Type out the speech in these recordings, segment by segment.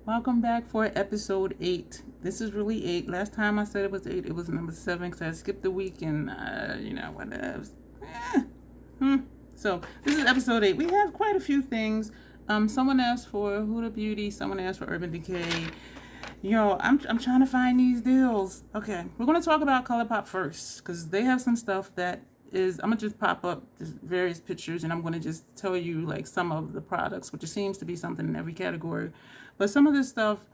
Welcome back for episode 8. This is really 8. Last time I said it was 8, it was number 7 because I skipped the week and, whatever. So, this is episode 8. We have quite a few things. Someone asked for Huda Beauty. Someone asked for Urban Decay. Yo, I'm trying to find these deals. Okay, we're going to talk about ColourPop first because they have some stuff that is, I'm going to just pop up just various pictures and I'm going to just tell you like some of the products, which seems to be something in every category. But some of this stuff,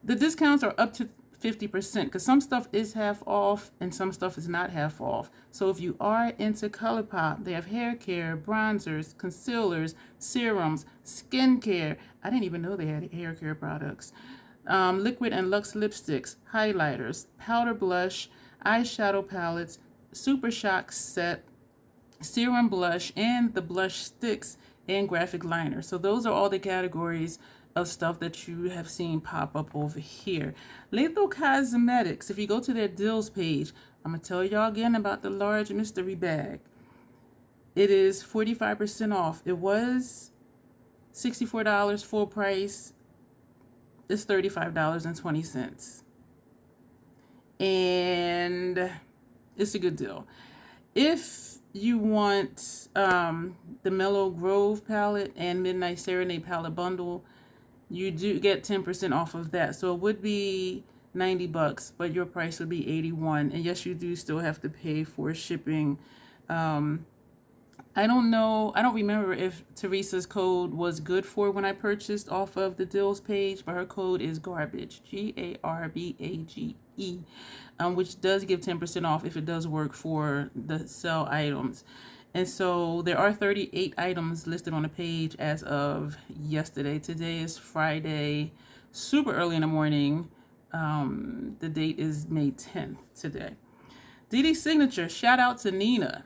the discounts are up to 50% because some stuff is half off and some stuff is not half off. So if you are into ColourPop, they have hair care, bronzers, concealers, serums, skin care. I didn't even know they had hair care products. Liquid and luxe lipsticks, highlighters, powder blush, eyeshadow palettes, Super Shock set, serum blush, and the blush sticks and graphic liner. So those are all the categories of stuff that you have seen pop up over here. Lethal Cosmetics, if you go to their deals page, I'm going to tell y'all again about the large mystery bag. It is 45% off. It was $64 full price. It's $35.20. And it's a good deal. If you want the Mellow Grove palette and Midnight Serenade palette bundle, you do get 10% off of that. So it would be $90, but your price would be $81. And yes, you do still have to pay for shipping. I don't know. I don't remember if Teresa's code was good for when I purchased off of the deals page, but her code is GARBAGE, GARBAGE, which does give 10% off if it does work for the sell items. And so there are 38 items listed on the page as of yesterday. Today is Friday, super early in the morning. The date is May 10th today. Dede Signature, shout out to Nina.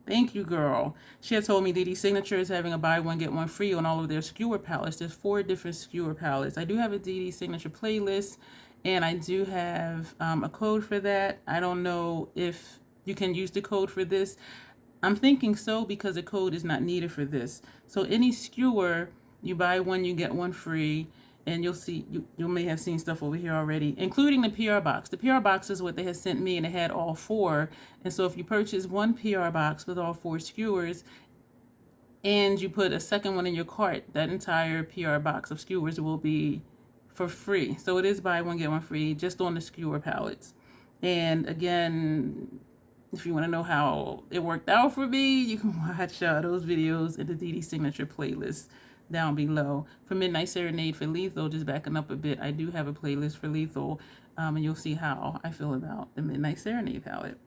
Thank you, girl. She had told me Dede Signature is having a buy one, get one free on all of their skewer palettes. There's 4 different skewer palettes. I do have a Dede Signature playlist, and I do have a code for that. I don't know if you can use the code for this. I'm thinking so because the code is not needed for this. So any skewer, you buy one, you get one free. And you'll see, you may have seen stuff over here already, including the PR box. The PR box is what they had sent me, and it had all 4. And so if you purchase one PR box with all 4 skewers, and you put a second one in your cart, that entire PR box of skewers will be for free. So it is buy one, get one free, just on the skewer palettes. And again, if you want to know how it worked out for me, you can watch those videos in the Dede Signature playlist down below. For Midnight Serenade for Lethal, just backing up a bit, I do have a playlist for Lethal, and you'll see how I feel about the Midnight Serenade palette.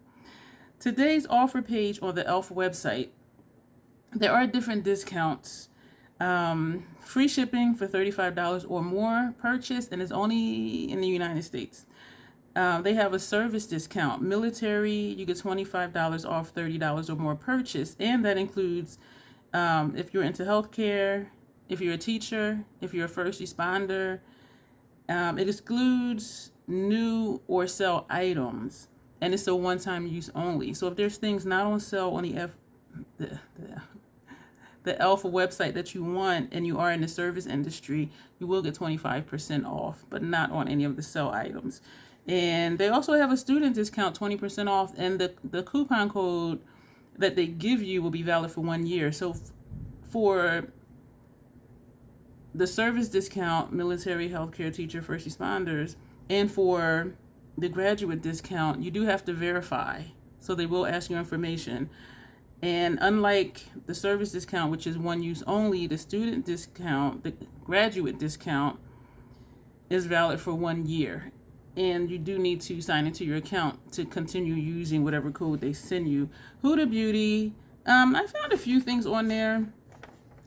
Today's offer page on the e.l.f. website, there are different discounts. Free shipping for $35 or more purchase, and it's only in the United States. They have a service discount. Military, you get $25 off $30 or more purchase, and that includes if you're into healthcare, if you're a teacher, if you're a first responder. It excludes new or sell items, and it's a one-time use only. So if there's things not on sale on the e.l.f. website that you want, and you are in the service industry, you will get 25% off, but not on any of the sell items. And they also have a student discount, 20% off, and the coupon code that they give you will be valid for 1 year. So for the service discount, military, healthcare, teacher, first responders, and for the graduate discount, you do have to verify. So they will ask your information. And unlike the service discount, which is one use only, the student discount, the graduate discount, is valid for 1 year. And you do need to sign into your account to continue using whatever code they send you. Huda Beauty, I found a few things on there.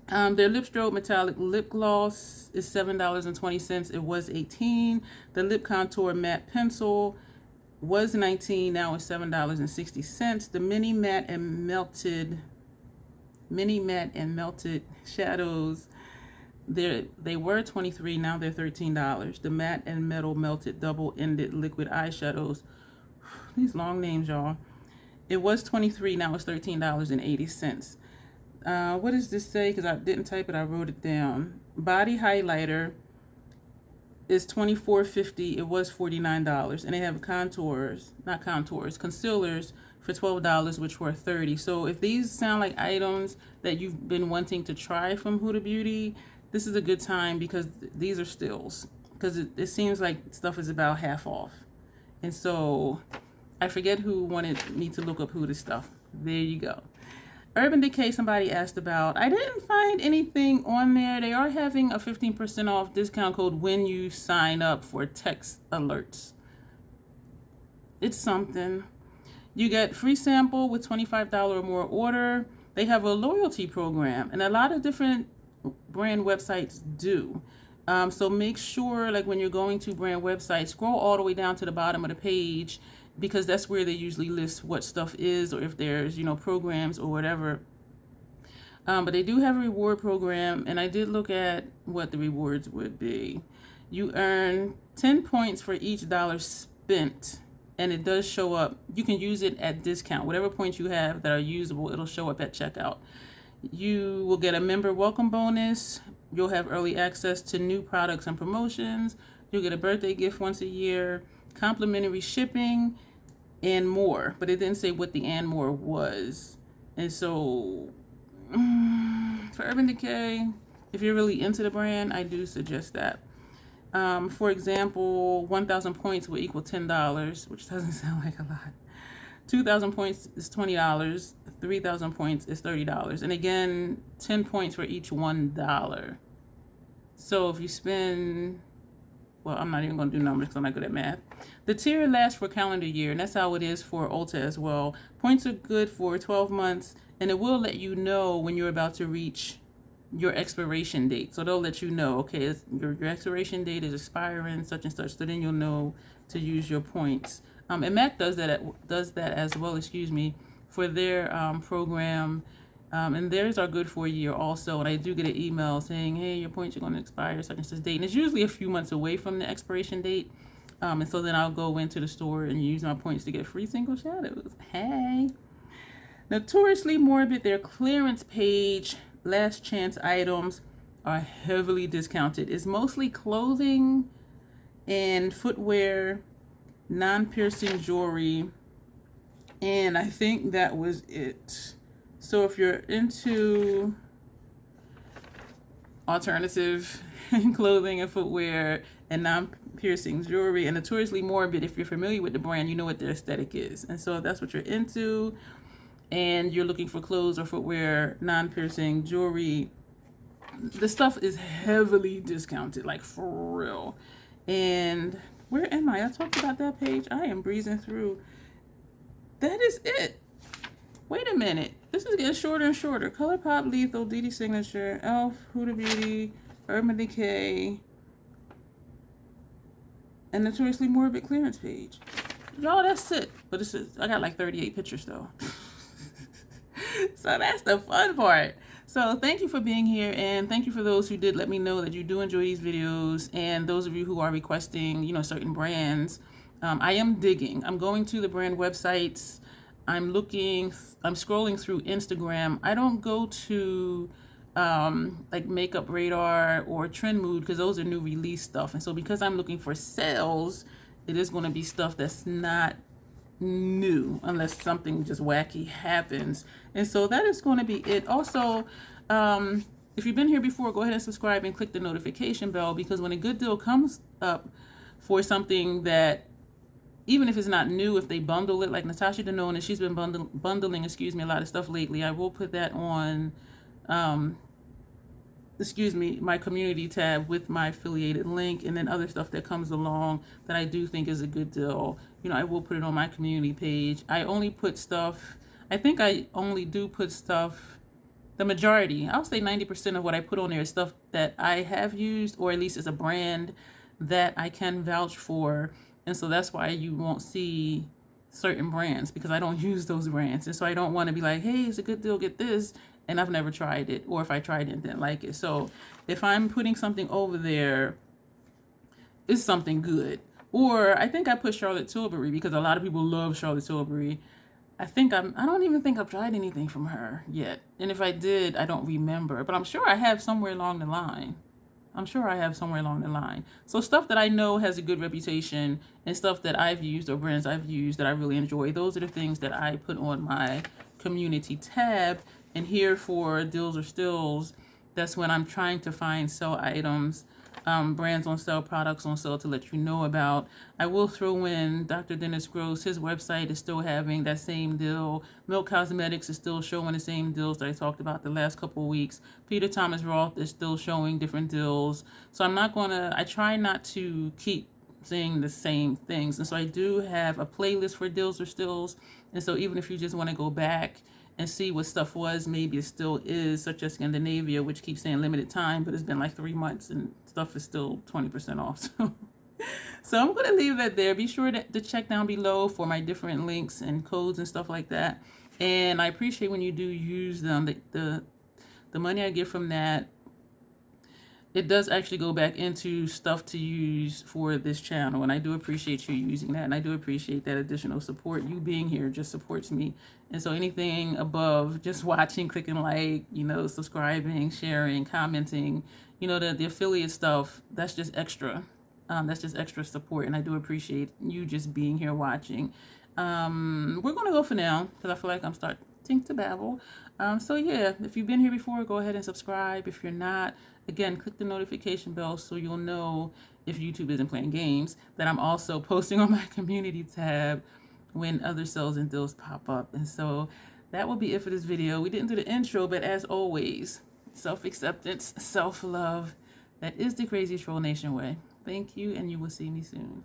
Their Lip Strobe Metallic Lip Gloss is $7.20. It was $18. The Lip Contour Matte Pencil was $19. Now it's $7.60. The Mini Matte and Melted Shadows, they were $23. Now they're $13. The Matte and Metal Melted Double-Ended Liquid Eyeshadows. These long names, y'all. It was $23. Now it's $13.80. What does this say? Because I didn't type it, I wrote it down. body highlighter is $24.50. It was $49, and they have concealers for $12, which were $30. So if these sound like items that you've been wanting to try from Huda Beauty, this is a good time because these are stills. Because it seems like stuff is about half off. And so I forget who wanted me to look up Huda stuff. There you go. Urban Decay, somebody asked about. I didn't find anything on there. They are having a 15% off discount code when you sign up for text alerts. It's something. You get free sample with $25 or more order. They have a loyalty program, and a lot of different brand websites do. So make sure, like when you're going to brand websites, scroll all the way down to the bottom of the page, because that's where they usually list what stuff is, or if there's, programs or whatever. But they do have a reward program, and I did look at what the rewards would be. You earn 10 points for each dollar spent, and it does show up. You can use it at discount. Whatever points you have that are usable, it'll show up at checkout. You will get a member welcome bonus. You'll have early access to new products and promotions. You'll get a birthday gift once a year, complimentary shipping, and more. But it didn't say what the and more was. And so for Urban Decay, if you're really into the brand, I do suggest that. For example, 1,000 points will equal $10, which doesn't sound like a lot. 2,000 points is $20. 3,000 points is $30. And again, 10 points for each $1. So if you spend, well, I'm not even going to do numbers because I'm not good at math. The tier lasts for a calendar year, and that's how it is for Ulta as well. Points are good for 12 months, and it will let you know when you're about to reach your expiration date. So they'll let you know, okay, your expiration date is expiring, such and such. So then you'll know to use your points. And MAC does that as well, for their program. And theirs are good for a year also. And I do get an email saying, hey, your points are going to expire such and such date. And it's usually a few months away from the expiration date. And so then I'll go into the store and use my points to get free single shadows. Hey. Notoriously Morbid, their clearance page, last chance items are heavily discounted. It's mostly clothing and footwear, non-piercing jewelry, and I think that was it. So if you're into alternative clothing and footwear and non-piercing jewelry, and Notoriously Morbid, if you're familiar with the brand, you know what their aesthetic is. And so if that's what you're into and you're looking for clothes or footwear, non-piercing jewelry, the stuff is heavily discounted, like for real. And where am I? I talked about that page. I am breezing through. That is it. Wait a minute. This is getting shorter and shorter. ColourPop, Lethal, Dede Signature, Elf, Huda Beauty, Urban Decay, and Notoriously Morbid clearance page. Y'all, that's it. But I got like 38 pictures though. So that's the fun part. So thank you for being here, and thank you for those who did let me know that you do enjoy these videos, and those of you who are requesting, certain brands. I am digging. I'm going to the brand websites. I'm scrolling through Instagram. I don't go to like Makeup Radar or Trend Mood because those are new release stuff. And so because I'm looking for sales, it is going to be stuff that's not new unless something just wacky happens. And so that is going to be it. Also, if you've been here before, go ahead and subscribe and click the notification bell, because when a good deal comes up for something that, even if it's not new, if they bundle it, like Natasha Denona, she's been bundling a lot of stuff lately. I will put that on my community tab with my affiliated link, and then other stuff that comes along that I do think is a good deal. I will put it on my community page. I only put stuff, I think I only do put stuff, the majority, I'll say 90% of what I put on there is stuff that I have used, or at least is a brand that I can vouch for. And so that's why you won't see certain brands, because I don't use those brands. And so I don't want to be like, hey, it's a good deal, get this, and I've never tried it, or if I tried it and didn't like it. So if I'm putting something over there, it's something good. Or I think I put Charlotte Tilbury because a lot of people love Charlotte Tilbury. I don't even think I've tried anything from her yet. And if I did, I don't remember. But I'm sure I have somewhere along the line. I'm sure I have somewhere along the line. So stuff that I know has a good reputation and stuff that I've used or brands I've used that I really enjoy, those are the things that I put on my community tab. And here for Deals or Stills, that's when I'm trying to find sell items, brands on sale, products on sale to let you know about. I will throw in Dr. Dennis Gross. His website is still having that same deal. Milk Cosmetics is still showing the same deals that I talked about the last couple of weeks. Peter Thomas Roth is still showing different deals. So I try not to keep saying the same things. And so I do have a playlist for Deals or Stills. And so even if you just want to go back and see what stuff was, maybe it still is, such as Scandinavia, which keeps saying limited time, but it's been like 3 months and stuff is still 20% off. So I'm going to leave that there. Be sure to check down below for my different links and codes and stuff like that. And I appreciate when you do use them. The money I get from that, it does actually go back into stuff to use for this channel, and I do appreciate you using that, and I do appreciate that additional support. You being here just supports me. And so anything above just watching, clicking like, subscribing, sharing, commenting, the affiliate stuff, that's just extra. That's just extra support, and I do appreciate you just being here watching. We're going to go for now because I feel like I'm starting to babble. So yeah, if you've been here before, go ahead and subscribe. If you're not, again, click the notification bell so you'll know, if YouTube isn't playing games, that I'm also posting on my community tab when other sales and deals pop up. And so that will be it for this video. We didn't do the intro, but as always, self-acceptance, self-love, that is the Crazy Troll Nation way. Thank you, and you will see me soon.